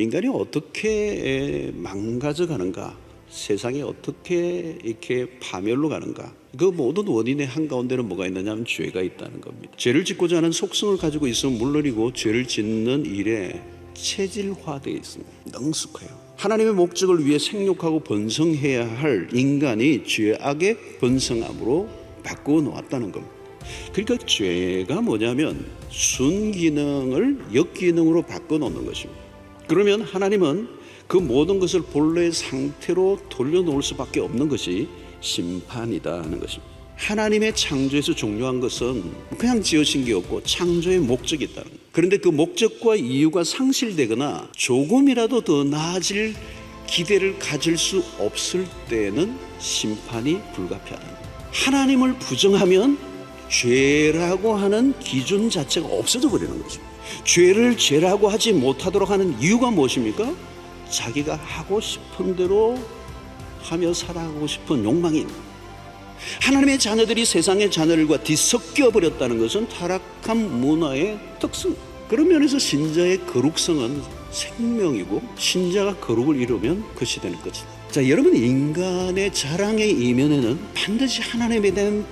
인간이 어떻게 망가져 가는가, 세상이 어떻게 이렇게 파멸로 가는가, 그 모든 원인의 한가운데는 뭐가 있느냐 하면 죄가 있다는 겁니다. 죄를 짓고자 하는 속성을 가지고 있으면 물론이고 죄를 짓는 일에 체질화되어 있습니다. 능숙해요. 하나님의 목적을 위해 생육하고 번성해야 할 인간이 죄악의 번성함으로 바꾸어 놓았다는 겁니다. 그러니까 죄가 뭐냐면 순기능을 역기능으로 바꿔 놓는 것입니다. 그러면 하나님은 그 모든 것을 본래의 상태로 돌려놓을 수밖에 없는 것이 심판이다 하는 것입니다. 하나님의 창조에서 중요한 것은 그냥 지으신 게 없고 창조의 목적이 있다는 거예요. 그런데 그 목적과 이유가 상실되거나 조금이라도 더 나아질 기대를 가질 수 없을 때는 심판이 불가피하다는 거예요. 하나님을 부정하면 죄라고 하는 기준 자체가 없어져 버리는 거죠. 죄를 죄라고 하지 못하도록 하는 이유가 무엇입니까? 자기가 하고 싶은 대로 하며 살아가고 싶은 욕망이 있는 거예요. 하나님의 자녀들이 세상의 자녀들과 뒤섞여 버렸다는 것은 타락한 문화의 특성. 그런 면에서 신자의 거룩성은 생명이고, 신자가 거룩을 이루면 그 시대는 끝이다. 자, 여러분, 인간의 자랑의 이면에는 반드시 하나님에 대한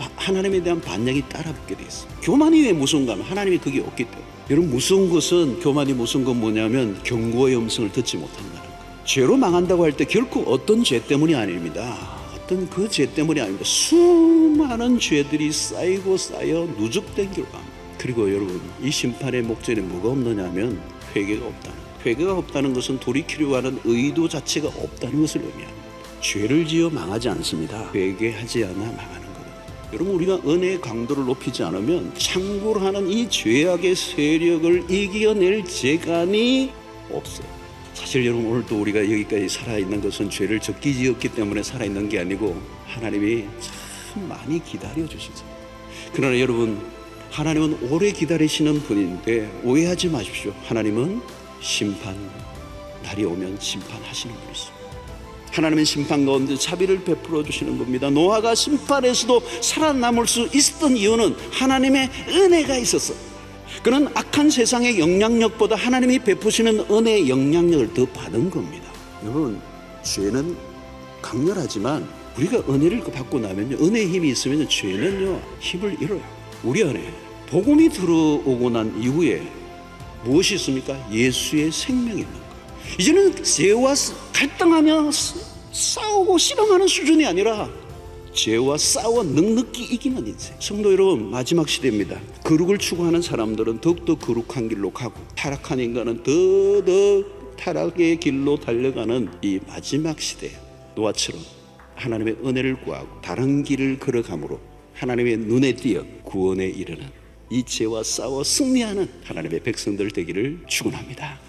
반역이 따라붙게 돼 있어요. 교만이 왜 무서운가 하면 하나님이 그게 없기 때문에. 여러분, 무서운 것은, 교만이 무서운 건 뭐냐면 경고의 음성을 듣지 못한다는 거예요. 죄로 망한다고 할 때 결코 어떤 죄 때문이 아닙니다. 어떤 그 죄 때문이 아닙니다. 수많은 죄들이 쌓이고 쌓여 누적된 결과. 그리고 여러분, 이 심판의 목적에 뭐가 없느냐 하면 회개가 없다는 거예요. 회개가 없다는 것은 돌이키려고 하는 의도 자체가 없다는 것을 의미합니다. 죄를 지어 망하지 않습니다. 회개하지 않아 망하는 거예요. 여러분, 우리가 은혜의 강도를 높이지 않으면 창궐하는 이 죄악의 세력을 이겨낼 재간이 없어요. 사실 여러분, 오늘도 우리가 여기까지 살아있는 것은 죄를 적게 지었기 때문에 살아있는 게 아니고 하나님이 참 많이 기다려주시죠. 그러나 여러분, 하나님은 오래 기다리시는 분인데 오해하지 마십시오. 하나님은 심판, 날이 오면 심판하시는 분이십니다. 하나님은 심판 가운데 자비를 베풀어 주시는 겁니다. 노아가 심판에서도 살아남을 수 있었던 이유는 하나님의 은혜가 있었어. 그는 악한 세상의 영향력보다 하나님이 베푸시는 은혜의 영향력을 더 받은 겁니다. 여러분, 죄는 강렬하지만 우리가 은혜를 받고 나면요, 은혜의 힘이 있으면 죄는요 힘을 잃어요. 우리 안에 복음이 들어오고 난 이후에 무엇이 있습니까? 예수의 생명이 있는 거예요. 이제는 죄와 갈등하며 싸우고 실험하는 수준이 아니라 죄와 싸워 넉넉히 이기는 인생. 성도 여러분, 마지막 시대입니다. 거룩을 추구하는 사람들은 더욱더 거룩한 길로 가고, 타락한 인간은 더더 타락의 길로 달려가는 이 마지막 시대에 노아처럼 하나님의 은혜를 구하고 다른 길을 걸어가므로 하나님의 눈에 띄어 구원에 이르는 이 죄와 싸워 승리하는 하나님의 백성들 되기를 축원합니다.